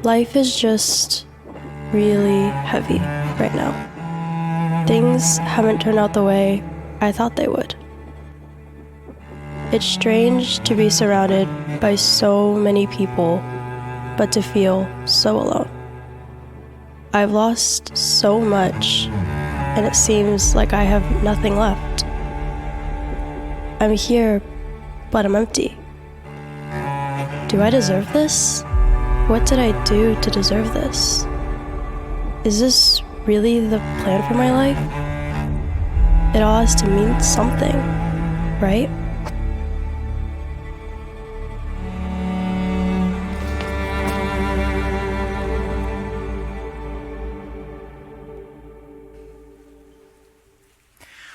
Life is just really heavy right now. Things haven't turned out the way I thought they would. It's strange to be surrounded by so many people, but to feel so alone. I've lost so much, and it seems like I have nothing left. I'm here, but I'm empty. Do I deserve this? What did I do to deserve this? Is this really the plan for my life? It all has to mean something, right?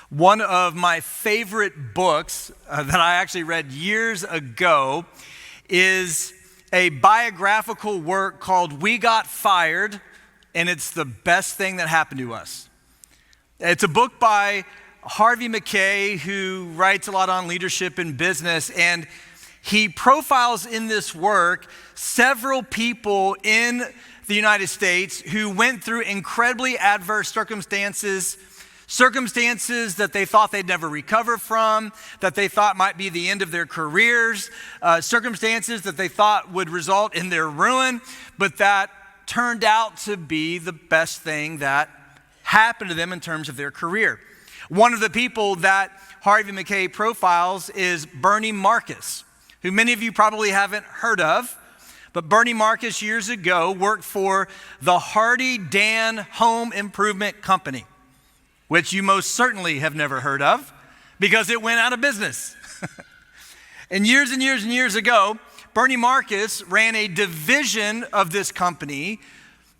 One of my favorite books that I actually read years ago is a biographical work called We Got Fired, and it's the best thing that happened to us. It's a book by Harvey Mackay, who writes a lot on leadership and business, and he profiles in this work several people in the United States who went through incredibly adverse circumstances that they thought they'd never recover from, that they thought might be the end of their careers, circumstances that they thought would result in their ruin, but that turned out to be the best thing that happened to them in terms of their career. One of the people that Harvey Mackay profiles is Bernie Marcus, who many of you probably haven't heard of. But Bernie Marcus years ago worked for the Hardy Dan Home Improvement Company, which you most certainly have never heard of because it went out of business. And years ago, Bernie Marcus ran a division of this company,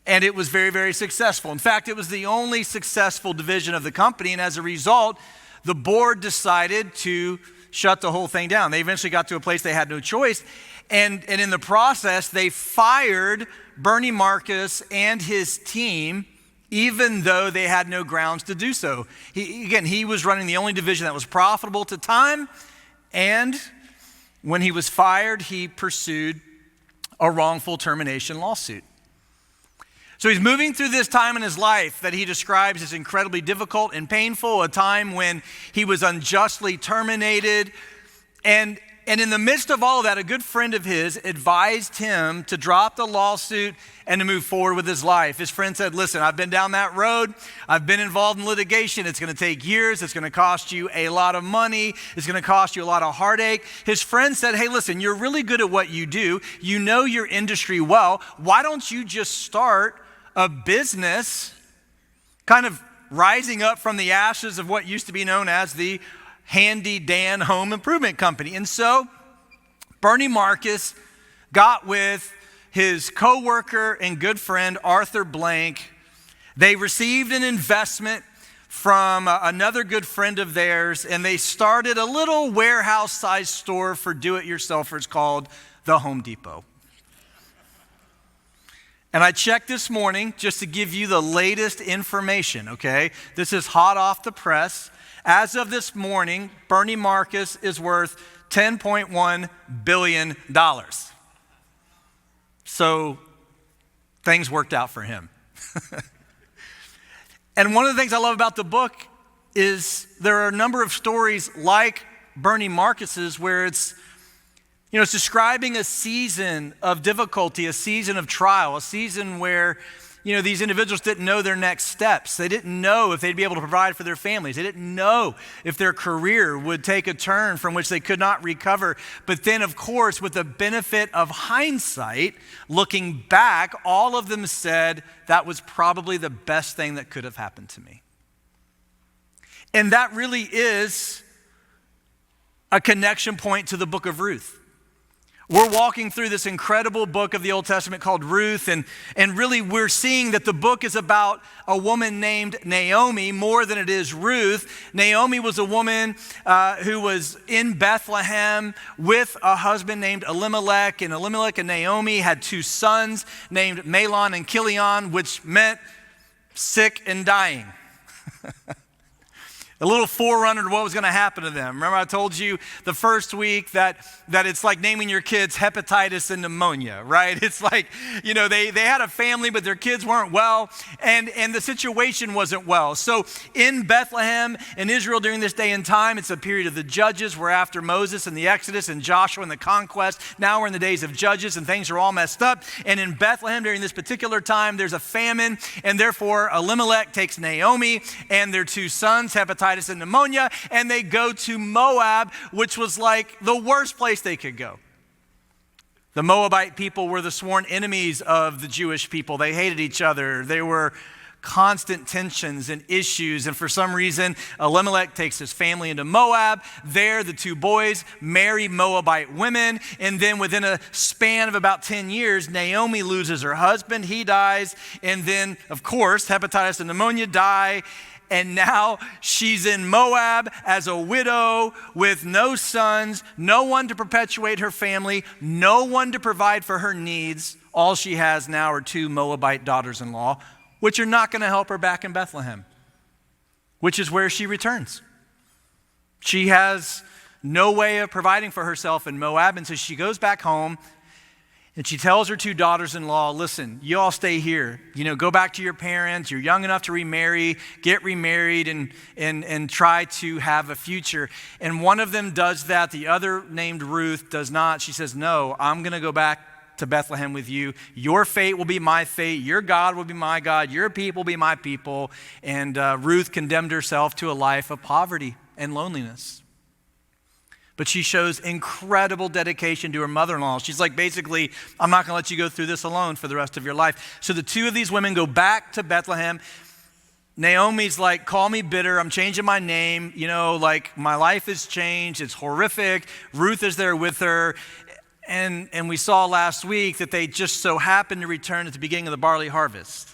and it was very, very successful. In fact, it was the only successful division of the company, and as a result, the board decided to shut the whole thing down. They eventually got to a place they had no choice, and in the process, they fired Bernie Marcus and his team, even though they had no grounds to do so. He was running the only division that was profitable at the time, and when he was fired, he pursued a wrongful termination lawsuit. So he's moving through this time in his life that he describes as incredibly difficult and painful, a time when he was unjustly terminated. And in the midst of all of that, a good friend of his advised him to drop the lawsuit and to move forward with his life. His friend said, listen, I've been down that road. I've been involved in litigation. It's going to take years. It's going to cost you a lot of money. It's going to cost you a lot of heartache. His friend said, hey, listen, you're really good at what you do. You know your industry well. Why don't you just start a business kind of rising up from the ashes of what used to be known as the Handy Dan Home Improvement Company? And so Bernie Marcus got with his coworker and good friend Arthur Blank. They received an investment from another good friend of theirs, and they started a little warehouse-sized store for do-it-yourselfers called the Home Depot. And I checked this morning just to give you the latest information, okay? This is hot off the press. As of this morning, Bernie Marcus is worth $10.1 billion. So things worked out for him. And one of the things I love about the book is there are a number of stories like Bernie Marcus's where it's describing a season of difficulty, a season of trial, a season where these individuals didn't know their next steps. They didn't know if they'd be able to provide for their families. They didn't know if their career would take a turn from which they could not recover. But then, of course, with the benefit of hindsight, looking back, all of them said, that was probably the best thing that could have happened to me. And that really is a connection point to the book of Ruth. We're walking through this incredible book of the Old Testament called Ruth, and really we're seeing that the book is about a woman named Naomi more than it is Ruth. Naomi was a woman who was in Bethlehem with a husband named Elimelech, and Elimelech and Naomi had two sons named Mahlon and Chilion, which meant sick and dying. A little forerunner to what was going to happen to them. Remember I told you the first week that it's like naming your kids hepatitis and pneumonia, right? It's like, they had a family, but their kids weren't well, and the situation wasn't well. So in Bethlehem in Israel during this day and time, it's a period of the Judges. We're after Moses and the Exodus and Joshua and the conquest. Now we're in the days of Judges and things are all messed up. And in Bethlehem during this particular time, there's a famine, and therefore Elimelech takes Naomi and their two sons, hepatitis and pneumonia, and they go to Moab, which was like the worst place they could go. The Moabite people were the sworn enemies of the Jewish people. They hated each other. There were constant tensions and issues, and for some reason, Elimelech takes his family into Moab. There, the two boys marry Moabite women, and then within a span of about 10 years, Naomi loses her husband, he dies, and then, of course, hepatitis and pneumonia die. And now she's in Moab as a widow with no sons, no one to perpetuate her family, no one to provide for her needs. All she has now are two Moabite daughters-in-law, which are not going to help her back in Bethlehem, which is where she returns. She has no way of providing for herself in Moab, and so she goes back home. And she tells her two daughters-in-law, listen, you all stay here. Go back to your parents. You're young enough to remarry, get remarried, and try to have a future. And one of them does that. The other, named Ruth, does not. She says, no, I'm going to go back to Bethlehem with you. Your fate will be my fate. Your God will be my God. Your people will be my people. And Ruth condemned herself to a life of poverty and loneliness. But she shows incredible dedication to her mother-in-law. She's like, basically, I'm not going to let you go through this alone for the rest of your life. So the two of these women go back to Bethlehem. Naomi's like, call me bitter. I'm changing my name. My life has changed. It's horrific. Ruth is there with her. And we saw last week that they just so happened to return at the beginning of the barley harvest.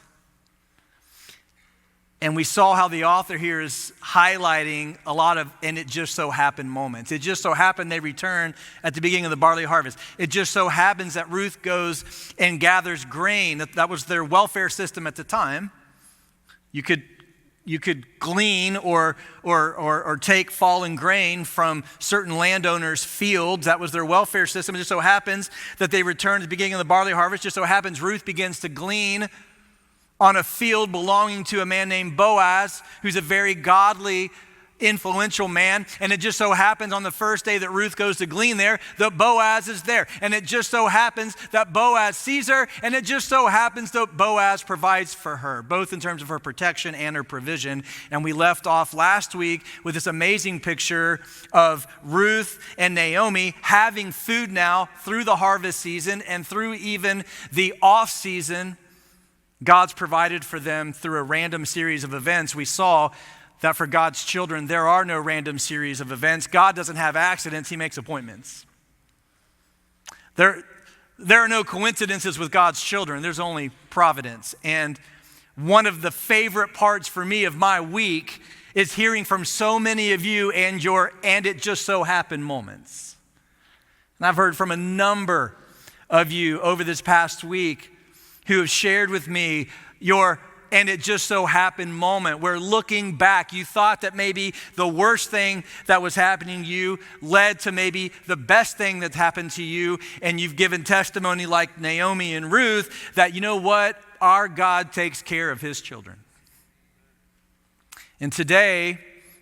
And we saw how the author here is highlighting a lot of, and it just so happened moments. It just so happened they return at the beginning of the barley harvest. It just so happens that Ruth goes and gathers grain. That was their welfare system at the time. You could glean or take fallen grain from certain landowners' fields. That was their welfare system. It just so happens that they return at the beginning of the barley harvest. Just so happens Ruth begins to glean on a field belonging to a man named Boaz, who's a very godly, influential man. And it just so happens on the first day that Ruth goes to glean there, that Boaz is there. And it just so happens that Boaz sees her, and it just so happens that Boaz provides for her, both in terms of her protection and her provision. And we left off last week with this amazing picture of Ruth and Naomi having food now through the harvest season and through even the off season. God's provided for them through a random series of events. We saw that for God's children, there are no random series of events. God doesn't have accidents, he makes appointments. There are no coincidences with God's children, there's only providence. And one of the favorite parts for me of my week is hearing from so many of you and your "and it just so happened" moments. And I've heard from a number of you over this past week who have shared with me your "and it just so happened" moment, where looking back, you thought that maybe the worst thing that was happening to you led to maybe the best thing that's happened to you, and you've given testimony like Naomi and Ruth that, you know what, our God takes care of his children. And today,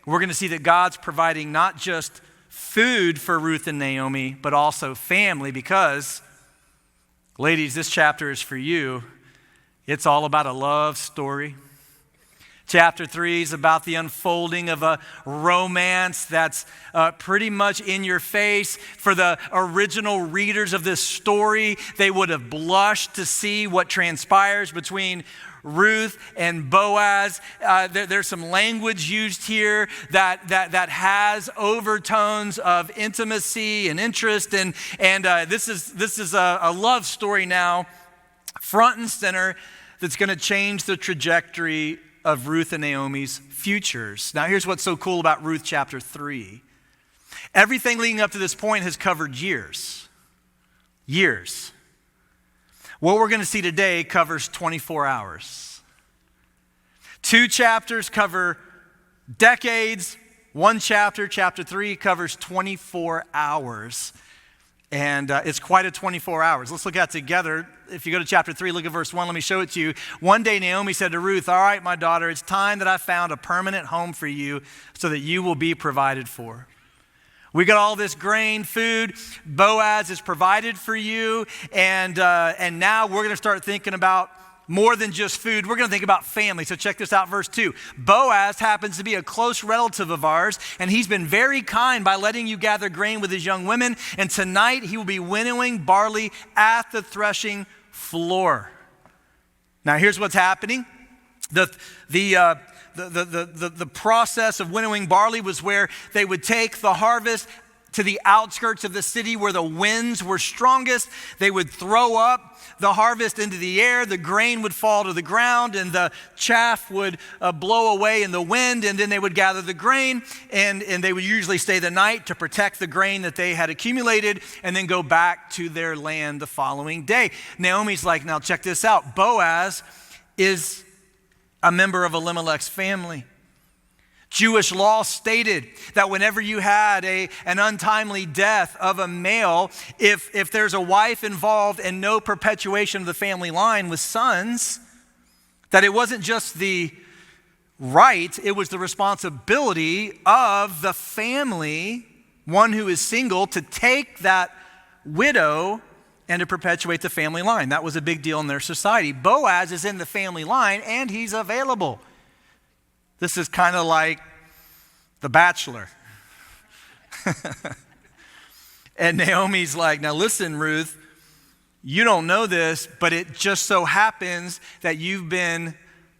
we're going to see that God's providing not just food for Ruth and Naomi, but also family, because ladies, this chapter is for you. It's all about a love story. Chapter 3 is about the unfolding of a romance that's pretty much in your face. For the original readers of this story, they would have blushed to see what transpires between Ruth and Boaz. There's some language used here that has overtones of intimacy and interest, and this is a love story now, front and center, that's going to change the trajectory of Ruth and Naomi's futures. Now, here's what's so cool about Ruth chapter 3. Everything leading up to this point has covered years. Years. What we're going to see today covers 24 hours. 2 chapters cover decades, one chapter, chapter 3, covers 24 hours. And it's quite a 24 hours. Let's look at it together. If you go to chapter 3, look at verse 1. Let me show it to you. One day Naomi said to Ruth, "All right, my daughter, it's time that I found a permanent home for you so that you will be provided for. We got all this grain, food. Boaz is provided for you. And now we're going to start thinking about more than just food. We're going to think about family." So check this out, verse 2. "Boaz happens to be a close relative of ours, and he's been very kind by letting you gather grain with his young women. And tonight he will be winnowing barley at the threshing floor." Now here's what's happening. The process of winnowing barley was where they would take the harvest to the outskirts of the city where the winds were strongest. They would throw up the harvest into the air. The grain would fall to the ground and the chaff would blow away in the wind, and then they would gather the grain and they would usually stay the night to protect the grain that they had accumulated and then go back to their land the following day. Naomi's like, now check this out. Boaz is a member of Elimelech's family. Jewish law stated that whenever you had an untimely death of a male, if there's a wife involved and no perpetuation of the family line with sons, that it wasn't just the right, it was the responsibility of the family, one who is single, to take that widow and to perpetuate the family line. That was a big deal in their society. Boaz is in the family line and he's available. This is kind of like The Bachelor. And Naomi's like, now listen, Ruth, you don't know this, but it just so happens that you've been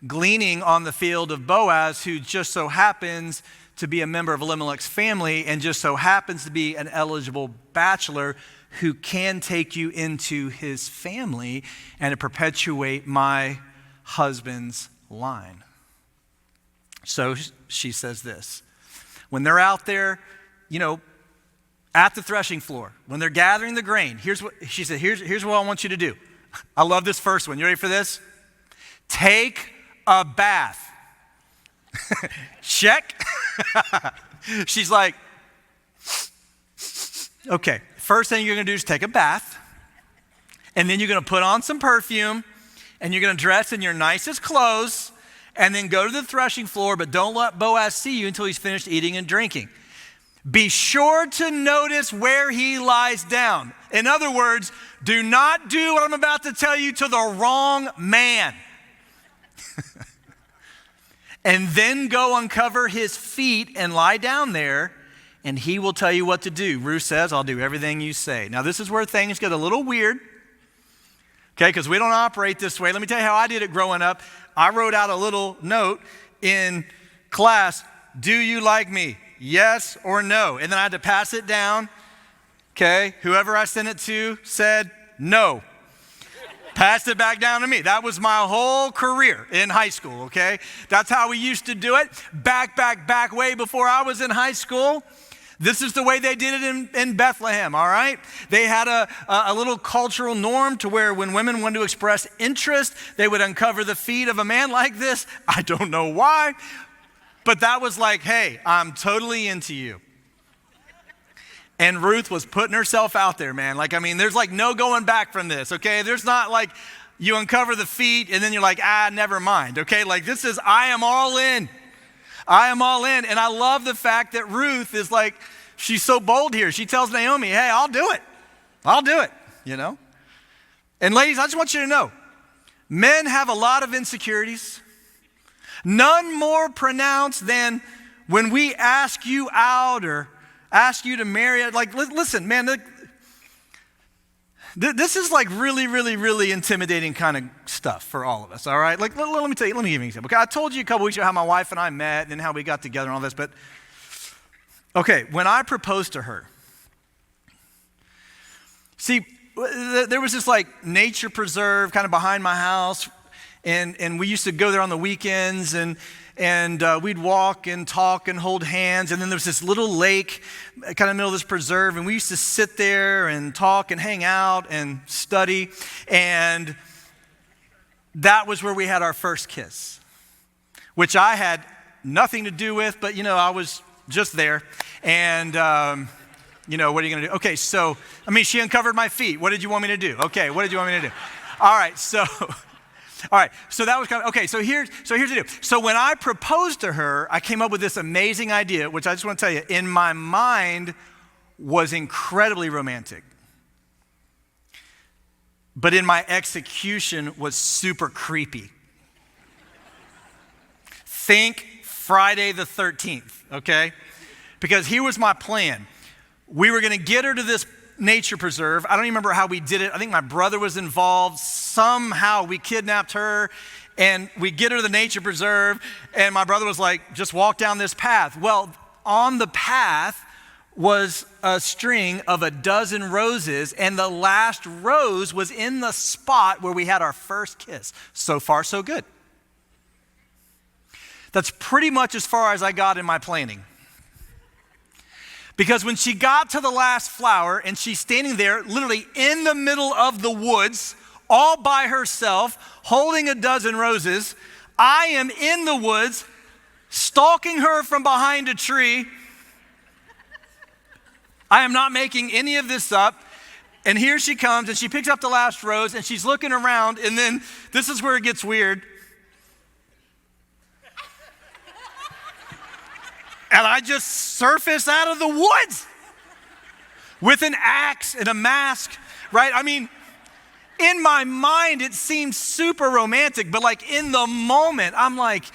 gleaning on the field of Boaz, who just so happens to be a member of Elimelech's family and just so happens to be an eligible bachelor who can take you into his family and to perpetuate my husband's line. So she says this. When they're out there, at the threshing floor, when they're gathering the grain, here's what she said, here's what I want you to do. I love this first one. You ready for this? Take a bath. Check. She's like, okay, first thing you're going to do is take a bath, and then you're going to put on some perfume, and you're going to dress in your nicest clothes, and then go to the threshing floor, but don't let Boaz see you until he's finished eating and drinking. Be sure to notice where he lies down. In other words, do not do what I'm about to tell you to the wrong man. And then go uncover his feet and lie down there, and he will tell you what to do. Ruth says, I'll do everything you say. Now, this is where things get a little weird, okay, because we don't operate this way. Let me tell you how I did it growing up. I wrote out a little note in class, do you like me? Yes or no? And then I had to pass it down. Okay, whoever I sent it to said no. Passed it back down to me. That was my whole career in high school, okay? That's how we used to do it. Back way before I was in high school. This is the way they did it in Bethlehem, all right? They had a little cultural norm to where when women wanted to express interest, they would uncover the feet of a man like this. I don't know why, but that was like, hey, I'm totally into you. And Ruth was putting herself out there, man. There's no going back from this, okay? There's not like you uncover the feet and then you're like, never mind, okay? This is, I am all in. I am all in. And I love the fact that Ruth is she's so bold here. She tells Naomi, hey, I'll do it. I'll do it, And ladies, I just want you to know, men have a lot of insecurities. None more pronounced than when we ask you out or ask you to marry. Listen, man, this is really, really, really intimidating kind of stuff for all of us, all right? Let me tell you, let me give you an example. Okay, I told you a couple weeks ago how my wife and I met and how we got together and all this, but okay, when I proposed to her, see, there was this nature preserve kind of behind my house, and we used to go there on the weekends, and we'd walk and talk and hold hands. And then there was this little lake kind of in the middle of this preserve. And we used to sit there and talk and hang out and study. And that was where we had our first kiss, which I had nothing to do with, but I was just there. And, what are you going to do? Okay, so, she uncovered my feet. What did you want me to do? Okay, what did you want me to do? All right, so that was kind of, okay, so here's the deal. So when I proposed to her, I came up with this amazing idea, which I just want to tell you, in my mind was incredibly romantic. But in my execution was super creepy. Think Friday the 13th, okay? Because here was my plan. We were going to get her to this nature preserve. I don't even remember how we did it. I think my brother was involved. Somehow we kidnapped her and we get her to the nature preserve. And my brother was like, just walk down this path. Well, on the path was a string of 12 roses, and the last rose was in the spot where we had our first kiss. So far, so good. That's pretty much as far as I got in my planning. Because when she got to the last flower and she's standing there literally in the middle of the woods, all by herself, holding 12 roses, I am in the woods, stalking her from behind a tree. I am not making any of this up. And here she comes and she picks up the last rose and she's looking around, and then this is where it gets weird. And I just surface out of the woods with an axe and a mask, right? In my mind, it seems super romantic, but like in the moment, I'm like,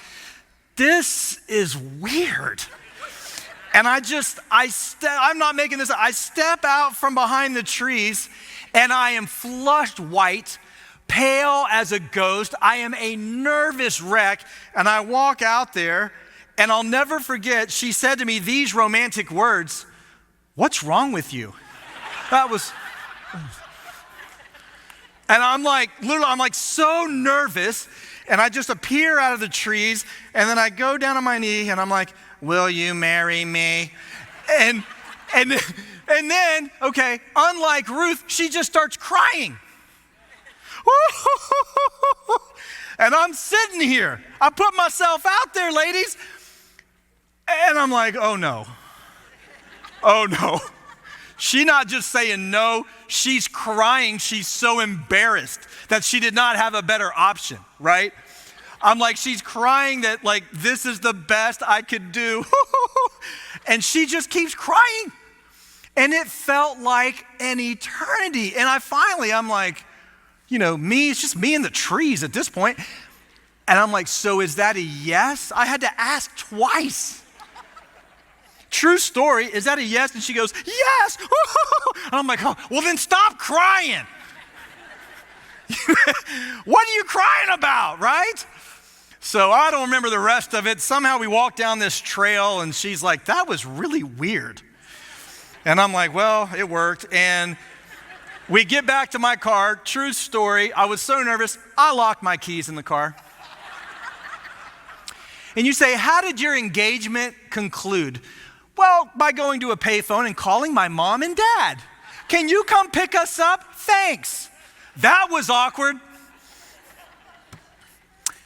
this is weird. And I'm not making this up. I step out from behind the trees and I am flushed white, pale as a ghost. I am a nervous wreck. And I walk out there, and I'll never forget, she said to me these romantic words, "What's wrong with you?" And I'm like so nervous, and I just appear out of the trees, and then I go down on my knee, and I'm like, "Will you marry me?" And then, okay, unlike Ruth, she just starts crying. And I'm sitting here. I put myself out there, ladies. And I'm like, oh no. She's not just saying no, she's crying. She's so embarrassed that she did not have a better option, right? I'm like, she's crying that like, this is the best I could do. And she just keeps crying. And it felt like an eternity. And I'm like, it's just me and the trees at this point. And I'm like, so is that a yes? I had to ask twice. True story, is that a yes? And she goes, yes. And I'm like, oh, well then stop crying. What are you crying about, right? So I don't remember the rest of it. Somehow we walked down this trail and she's like, that was really weird. And I'm like, well, it worked. And we get back to my car. True story, I was so nervous, I locked my keys in the car. And you say, how did your engagement conclude? Well, by going to a payphone and calling my mom and dad. Can you come pick us up? Thanks. That was awkward.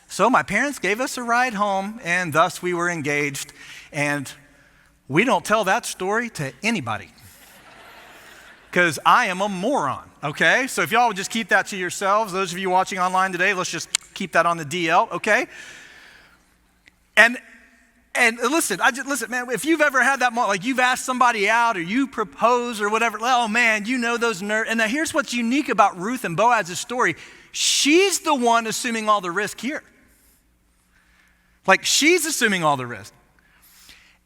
So my parents gave us a ride home, and thus we were engaged. And we don't tell that story to anybody, because I am a moron, okay? So if y'all would just keep that to yourselves, those of you watching online today, let's just keep that on the DL, okay? And listen, man, if you've ever had that moment, like you've asked somebody out or you propose or whatever, oh man, those nerves. And now here's what's unique about Ruth and Boaz's story. She's the one assuming all the risk here. Like she's assuming all the risk.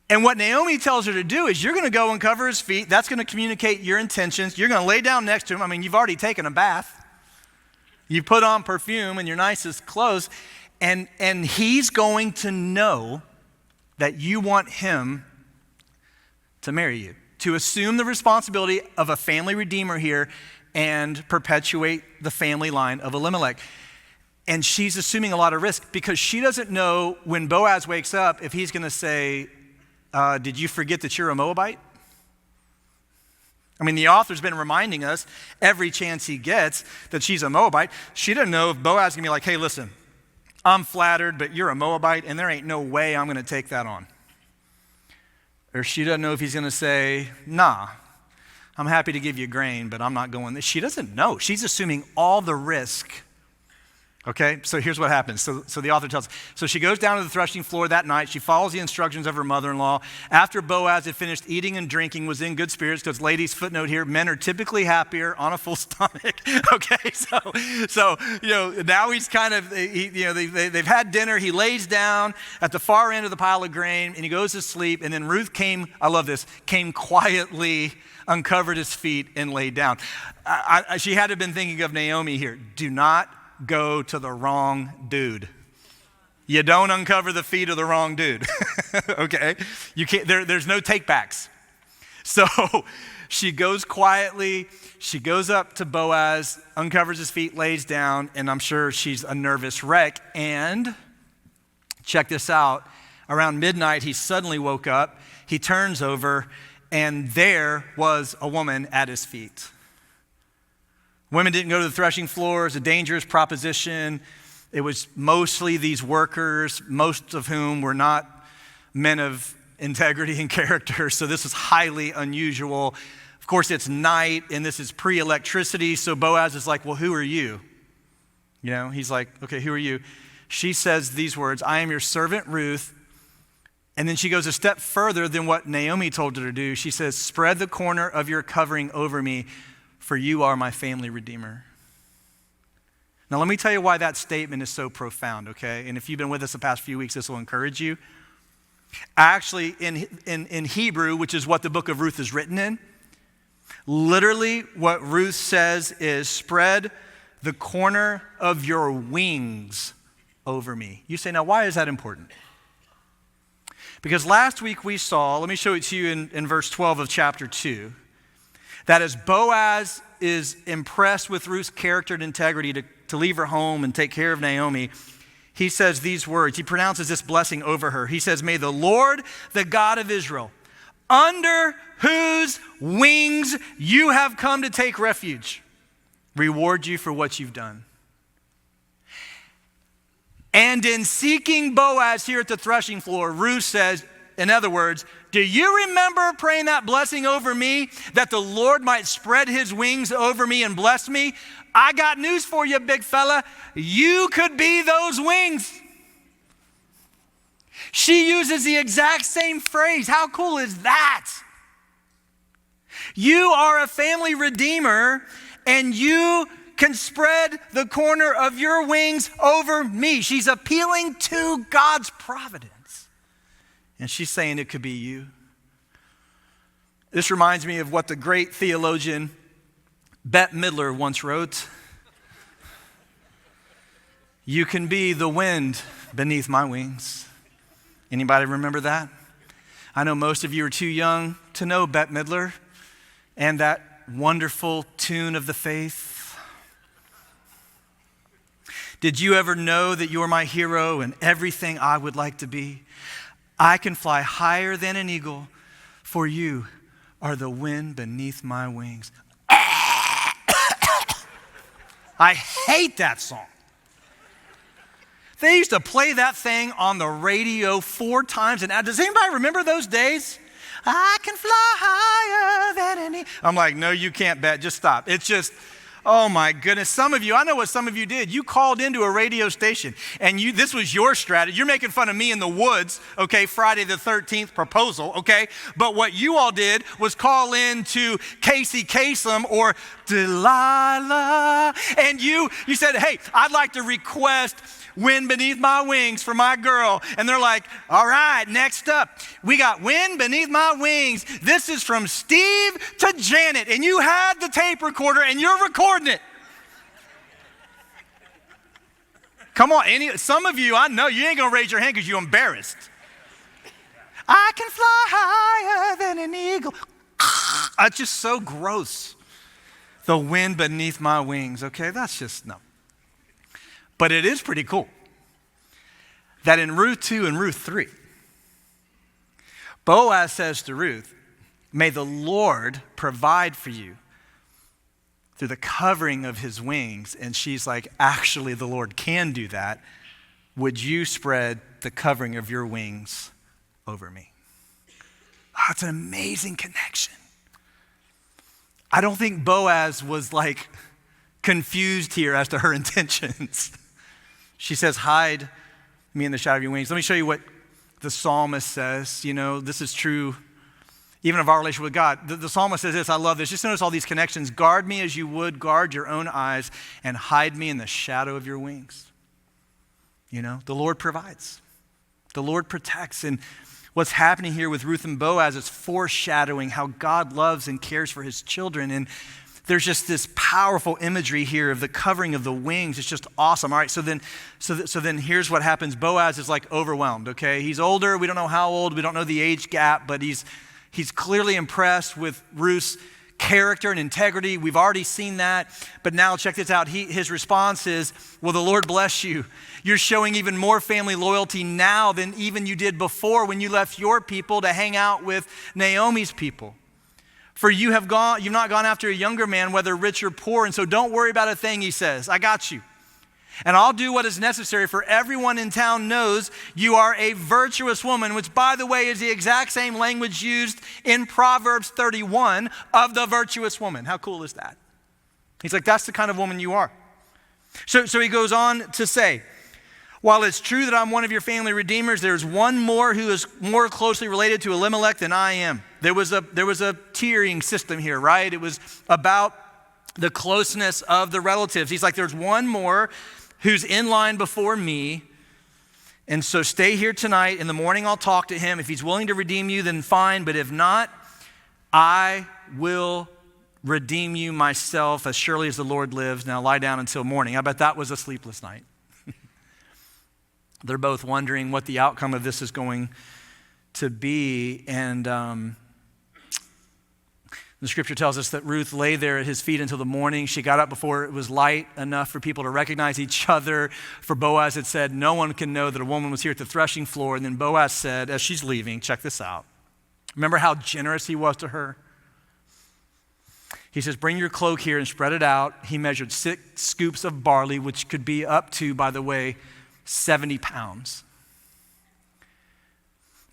And what Naomi tells her to do is you're going to go and cover his feet. That's going to communicate your intentions. You're going to lay down next to him. You've already taken a bath. You put on perfume and your nicest clothes. And he's going to know that you want him to marry you, to assume the responsibility of a family redeemer here and perpetuate the family line of Elimelech. And she's assuming a lot of risk because she doesn't know when Boaz wakes up if he's going to say, did you forget that you're a Moabite? The author's been reminding us every chance he gets that she's a Moabite. She doesn't know if Boaz is going to be like, hey, listen, I'm flattered, but you're a Moabite, and there ain't no way I'm going to take that on. Or she doesn't know if he's going to say, nah, I'm happy to give you grain, but I'm not going there. She doesn't know. She's assuming all the risk. Okay, so here's what happens. So the author tells us. So she goes down to the threshing floor that night. She follows the instructions of her mother-in-law. After Boaz had finished eating and drinking, was in good spirits, because ladies, footnote here, men are typically happier on a full stomach. Okay, so now he's kind of, they've had dinner. He lays down at the far end of the pile of grain, and he goes to sleep. And then Ruth came, I love this, came quietly, uncovered his feet, and laid down. She had to have been thinking of Naomi here. Do not go to the wrong dude. You don't uncover the feet of the wrong dude. Okay? You can't, there's no takebacks. So she goes quietly, she goes up to Boaz, uncovers his feet, lays down, and I'm sure she's a nervous wreck. And check this out, around midnight, he suddenly woke up, he turns over, and there was a woman at his feet. Women didn't go to the threshing floor. It's a dangerous proposition. It was mostly these workers, most of whom were not men of integrity and character, so this was highly unusual. Of course, it's night, and this is pre-electricity, so Boaz is like, well, who are you? He's like, okay, who are you? She says these words, I am your servant Ruth. And then she goes a step further than what Naomi told her to do. She says, spread the corner of your covering over me, for you are my family redeemer. Now, let me tell you why that statement is so profound, okay? And if you've been with us the past few weeks, this will encourage you. Actually, in Hebrew, which is what the book of Ruth is written in, literally what Ruth says is, spread the corner of your wings over me. You say, now, why is that important? Because last week we saw, let me show it to you in verse 12 of chapter 2, that as Boaz is impressed with Ruth's character and integrity to leave her home and take care of Naomi, he says these words. He pronounces this blessing over her. He says, may the Lord, the God of Israel, under whose wings you have come to take refuge, reward you for what you've done. And in seeking Boaz here at the threshing floor, Ruth says, in other words, do you remember praying that blessing over me, that the Lord might spread his wings over me and bless me? I got news for you, big fella. You could be those wings. She uses the exact same phrase. How cool is that? You are a family redeemer, and you can spread the corner of your wings over me. She's appealing to God's providence. And she's saying it could be you. This reminds me of what the great theologian Bette Midler once wrote. You can be the wind beneath my wings. Anybody remember that? I know most of you are too young to know Bette Midler and that wonderful tune of the faith. Did you ever know that you're my hero and everything I would like to be? I can fly higher than an eagle, for you are the wind beneath my wings. I hate that song. They used to play that thing on the radio 4 times. And does anybody remember those days? I can fly higher than an eagle. I'm like, no, you can't, Bet. Just stop. It's just, oh my goodness. Some of you, I know what some of you did. You called into a radio station and this was your strategy. You're making fun of me in the woods, okay, Friday the 13th proposal, okay? But what you all did was call in to Casey Kasem or Delilah. And you said, hey, I'd like to request Wind Beneath My Wings for my girl. And they're like, all right, next up, we got Wind Beneath My Wings. This is from Steve to Janet. And you had the tape recorder and you're recording it. Come on, some of you, I know you ain't gonna raise your hand because you're embarrassed. I can fly higher than an eagle. That's just so gross. The wind beneath my wings, okay? That's just, no. But it is pretty cool that in Ruth 2 and Ruth 3, Boaz says to Ruth, may the Lord provide for you through the covering of his wings. And she's like, actually, the Lord can do that. would you spread the covering of your wings over me? Oh, it's an amazing connection. I don't think Boaz was like confused here as to her intentions. She says, hide me in the shadow of your wings. Let me show you what the psalmist says. You know, this is true even of our relationship with God. The psalmist says this, I love this. Just notice all these connections. Guard me as you would guard your own eyes and hide me in the shadow of your wings. You know, the Lord provides. The Lord protects. And what's happening here with Ruth and Boaz is foreshadowing how God loves and cares for his children. And there's just this powerful imagery here of the covering of the wings. It's just awesome. All right, so then here's what happens. Boaz is like overwhelmed, okay? He's older. We don't know how old. We don't know the age gap, but he's clearly impressed with Ruth's character and integrity. We've already seen that. But now check this out. His response is, well, the Lord bless you. You're showing even more family loyalty now than even you did before when you left your people to hang out with Naomi's people. For you've not gone after a younger man, whether rich or poor, and so don't worry about a thing, he says. I got you. And I'll do what is necessary, for everyone in town knows you are a virtuous woman, which, by the way, is the exact same language used in Proverbs 31 of the virtuous woman. How cool is that? He's like, that's the kind of woman you are. So he goes on to say, while it's true that I'm one of your family redeemers, there's one more who is more closely related to Elimelech than I am. There was a tiering system here, right? It was about the closeness of the relatives. He's like, there's one more who's in line before me. And so stay here tonight. In the morning, I'll talk to him. If he's willing to redeem you, then fine. But if not, I will redeem you myself as surely as the Lord lives. Now lie down until morning. I bet that was a sleepless night. They're both wondering what the outcome of this is going to be. And the scripture tells us that Ruth lay there at his feet until the morning. She got up before it was light enough for people to recognize each other. For Boaz had said, no one can know that a woman was here at the threshing floor. And then Boaz said, as she's leaving, check this out. Remember how generous he was to her? He says, bring your cloak here and spread it out. He measured 6 scoops of barley, which could be up to, by the way, 70 pounds.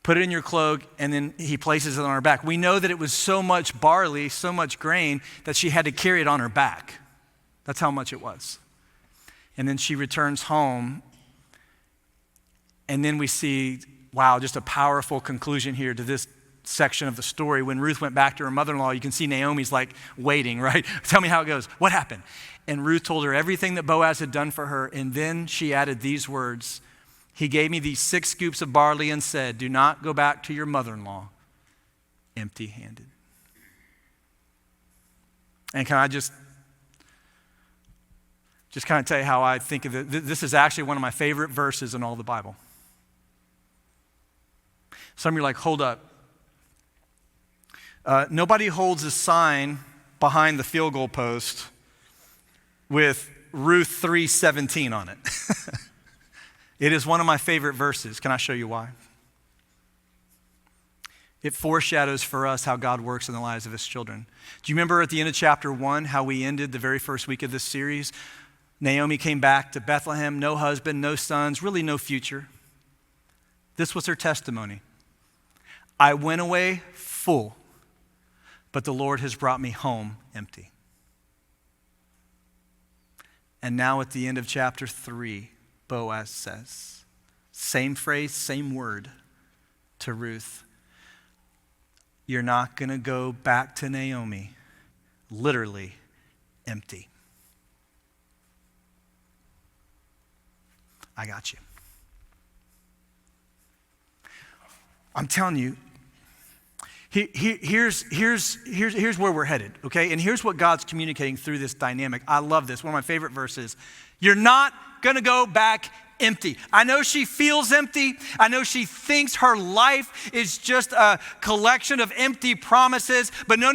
Put it in your cloak, and then he places it on her back. We know that it was so much barley, so much grain, that she had to carry it on her back. That's how much it was. And then she returns home, and then we see, wow, just a powerful conclusion here to this section of the story. When Ruth went back to her mother-in-law, you can see Naomi's like waiting, right? Tell me how it goes. What happened? And Ruth told her everything that Boaz had done for her, and then she added these words. He gave me these 6 scoops of barley and said, do not go back to your mother-in-law empty-handed. And can I just kind of tell you how I think of it? This is actually one of my favorite verses in all the Bible. Some of you are like, hold up. Nobody holds a sign behind the field goal post with Ruth 3:17 on it. It is one of my favorite verses. Can I show you why? It foreshadows for us how God works in the lives of his children. Do you remember at the end of chapter 1 how we ended the very first week of this series? Naomi came back to Bethlehem, no husband, no sons, really no future. This was her testimony. I went away full, but the Lord has brought me home empty. And now at the end of chapter 3, Boaz says, same phrase, same word to Ruth. You're not going to go back to Naomi, literally empty. I got you. I'm telling you, here's where we're headed, okay? And here's what God's communicating through this dynamic. I love this. One of my favorite verses. You're not going to go back empty. I know she feels empty. I know she thinks her life is just a collection of empty promises. But no.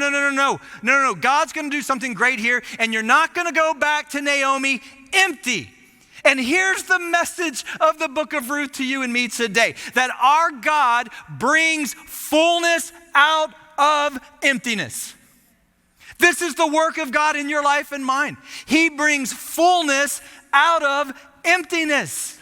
God's going to do something great here. And you're not going to go back to Naomi empty. And here's the message of the book of Ruth to you and me today, that our God brings fullness out of emptiness. This is the work of God in your life and mine. He brings fullness out of emptiness.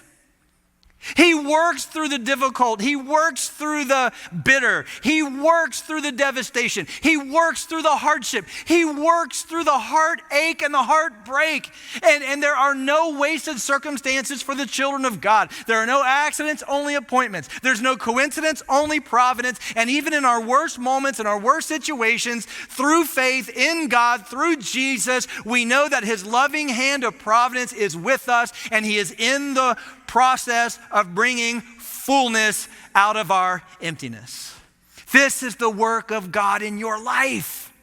He works through the difficult. He works through the bitter. He works through the devastation. He works through the hardship. He works through the heartache and the heartbreak. And there are no wasted circumstances for the children of God. There are no accidents, only appointments. There's no coincidence, only providence. And even in our worst moments, in our worst situations, through faith in God, through Jesus, we know that his loving hand of providence is with us, and he is in the process of bringing fullness out of our emptiness. This is the work of God in your life.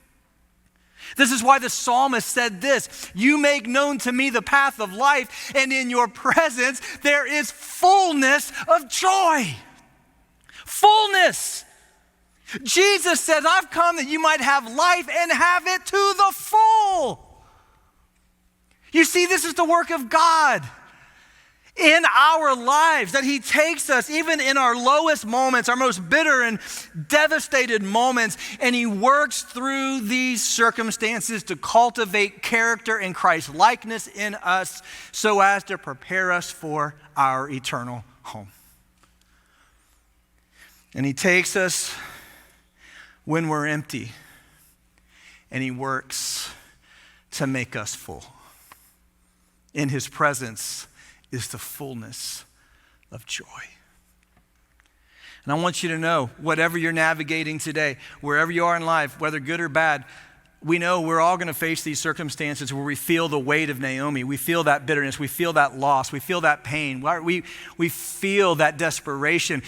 This is why the psalmist said this: you make known to me the path of life, and in your presence there is fullness of joy. Fullness. Jesus says, I've come that you might have life and have it to the full. You see, this is the work of God in our lives, that he takes us even in our lowest moments, our most bitter and devastated moments, and he works through these circumstances to cultivate character and Christ likeness in us so as to prepare us for our eternal home. And he takes us when we're empty, and he works to make us full. In his presence is the fullness of joy. And I want you to know, whatever you're navigating today, wherever you are in life, whether good or bad, we know we're all going to face these circumstances where we feel the weight of Naomi. We feel that bitterness. We feel that loss. We feel that pain. We feel that desperation.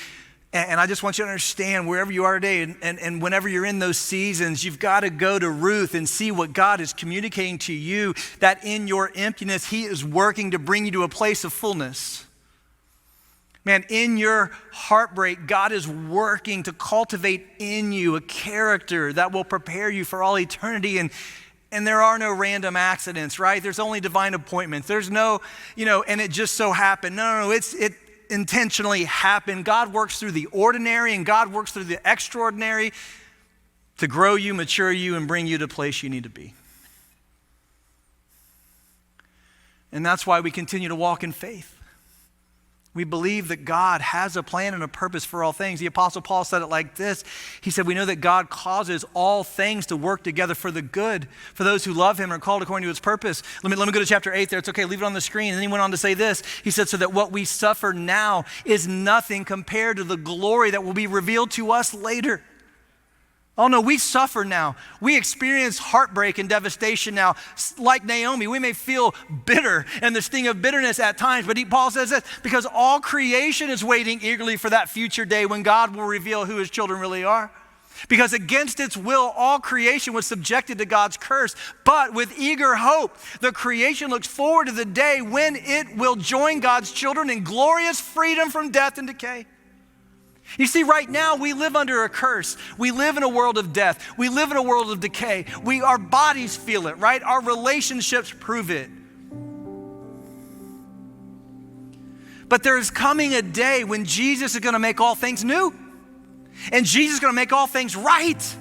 And I just want you to understand, wherever you are today, and whenever you're in those seasons, you've got to go to Ruth and see what God is communicating to you, that in your emptiness, he is working to bring you to a place of fullness. Man, in your heartbreak, God is working to cultivate in you a character that will prepare you for all eternity. And there are no random accidents, right? There's only divine appointments. There's no, and it just so happened. No, it intentionally happen. God works through the ordinary and God works through the extraordinary to grow you, mature you, and bring you to the place you need to be. And that's why we continue to walk in faith. We believe that God has a plan and a purpose for all things. The Apostle Paul said it like this. He said, we know that God causes all things to work together for the good, for those who love him and are called according to his purpose. Let me go to chapter 8 there. It's okay, leave it on the screen. And then he went on to say this. He said, so that what we suffer now is nothing compared to the glory that will be revealed to us later. Oh no, we suffer now. We experience heartbreak and devastation now. Like Naomi, we may feel bitter and the sting of bitterness at times, but Paul says this, because all creation is waiting eagerly for that future day when God will reveal who his children really are. Because against its will, all creation was subjected to God's curse. But with eager hope, the creation looks forward to the day when it will join God's children in glorious freedom from death and decay. You see, right now we live under a curse. We live in a world of death. We live in a world of decay. Our bodies feel it, right? Our relationships prove it. But there is coming a day when Jesus is going to make all things new. And Jesus is going to make all things right.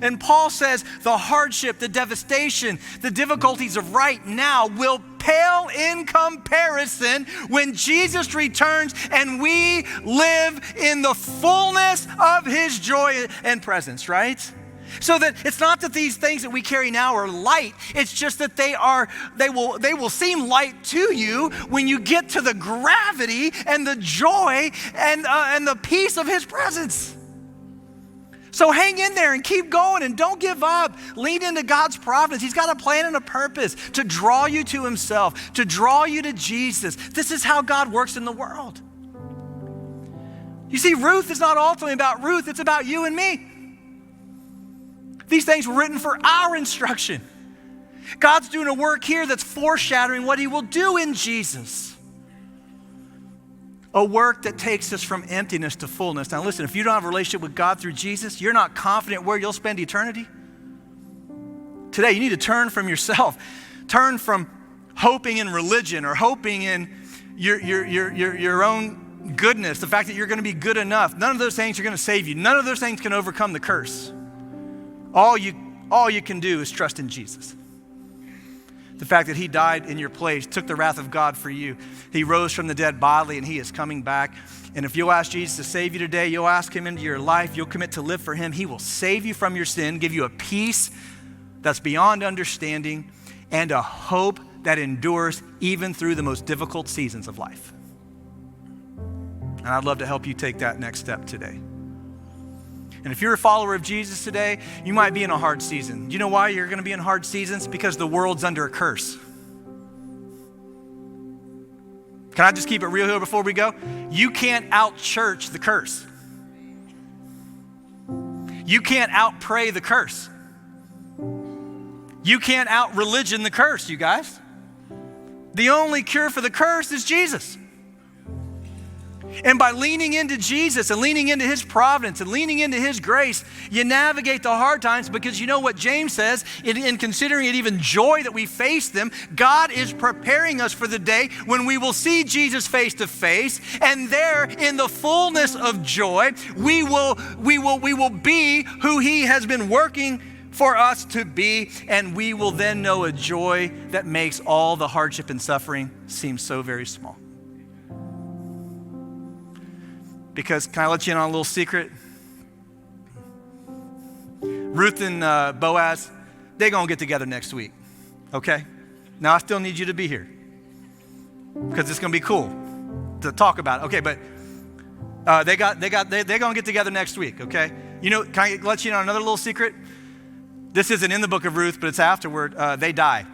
And Paul says the hardship, the devastation, the difficulties of right now will pale in comparison when Jesus returns and we live in the fullness of his joy and presence, right? So that it's not that these things that we carry now are light. It's just that they will seem light to you when you get to the gravity and the joy and the peace of his presence. So hang in there and keep going and don't give up. Lean into God's providence. He's got a plan and a purpose to draw you to himself, to draw you to Jesus. This is how God works in the world. You see, Ruth is not ultimately about Ruth. It's about you and me. These things were written for our instruction. God's doing a work here that's foreshadowing what he will do in Jesus. A work that takes us from emptiness to fullness. Now listen, if you don't have a relationship with God through Jesus, you're not confident where you'll spend eternity. Today, you need to turn from yourself. Turn from hoping in religion or hoping in your own goodness, the fact that you're going to be good enough. None of those things are going to save you. None of those things can overcome the curse. All you can do is trust in Jesus. The fact that he died in your place, took the wrath of God for you. He rose from the dead bodily, and he is coming back. And if you'll ask Jesus to save you today, you'll ask him into your life, you'll commit to live for him, he will save you from your sin, give you a peace that's beyond understanding, and a hope that endures even through the most difficult seasons of life. And I'd love to help you take that next step today. And if you're a follower of Jesus today, you might be in a hard season. You know why you're going to be in hard seasons? Because the world's under a curse. Can I just keep it real here before we go? You can't out-church the curse. You can't out-pray the curse. You can't out-religion the curse, you guys. The only cure for the curse is Jesus. And by leaning into Jesus and leaning into his providence and leaning into his grace, you navigate the hard times, because you know what James says, in considering it even joy that we face them, God is preparing us for the day when we will see Jesus face to face, and there in the fullness of joy, we will be who he has been working for us to be, and we will then know a joy that makes all the hardship and suffering seem so very small. Because, can I let you in on a little secret? Ruth and Boaz, they're going to get together next week, okay? Now, I still need you to be here, because it's going to be cool to talk about it. Okay, but they're going to get together next week, okay? You know, can I let you in on another little secret? This isn't in the book of Ruth, but it's afterward. They die.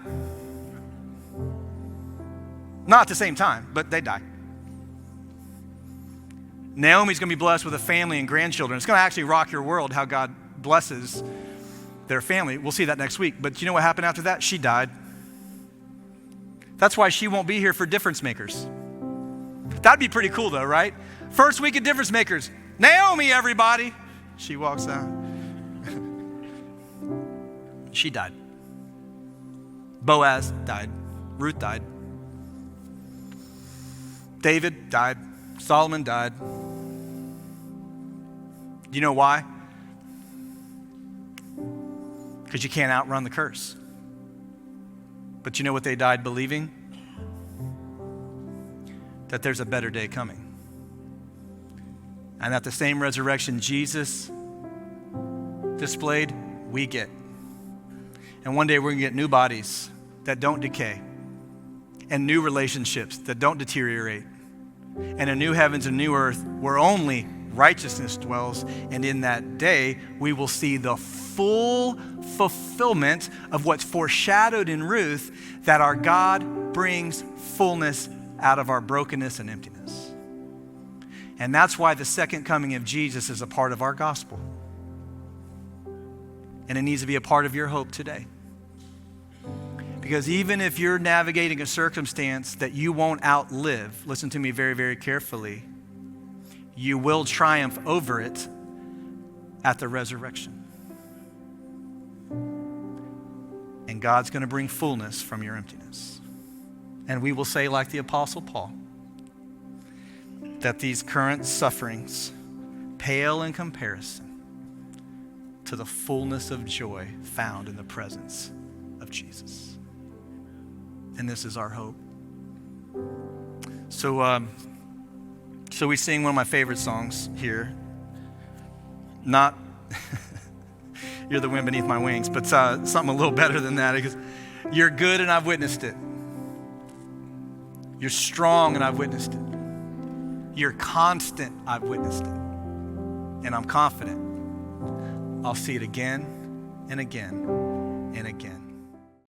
Not at the same time, but they die. Naomi's going to be blessed with a family and grandchildren. It's going to actually rock your world how God blesses their family. We'll see that next week. But you know what happened after that? She died. That's why she won't be here for Difference Makers. That'd be pretty cool though, right? First week of Difference Makers. Naomi, everybody. She walks out. She died. Boaz died. Ruth died. David died. Solomon died. You know why? Because you can't outrun the curse. But you know what they died believing? That there's a better day coming. And that the same resurrection Jesus displayed, we get. And one day we're going to get new bodies that don't decay, and new relationships that don't deteriorate, and a new heavens and new earth where only righteousness dwells. And in that day, we will see the full fulfillment of what's foreshadowed in Ruth, that our God brings fullness out of our brokenness and emptiness. And that's why the second coming of Jesus is a part of our gospel. And it needs to be a part of your hope today. Because even if you're navigating a circumstance that you won't outlive, listen to me very, very carefully, you will triumph over it at the resurrection. And God's going to bring fullness from your emptiness. And we will say, like the Apostle Paul, that these current sufferings pale in comparison to the fullness of joy found in the presence of Jesus. And this is our hope. So we sing one of my favorite songs here. Not You're the Wind Beneath My Wings, but something a little better than that. Because you're good and I've witnessed it. You're strong and I've witnessed it. You're constant, I've witnessed it. And I'm confident I'll see it again and again and again.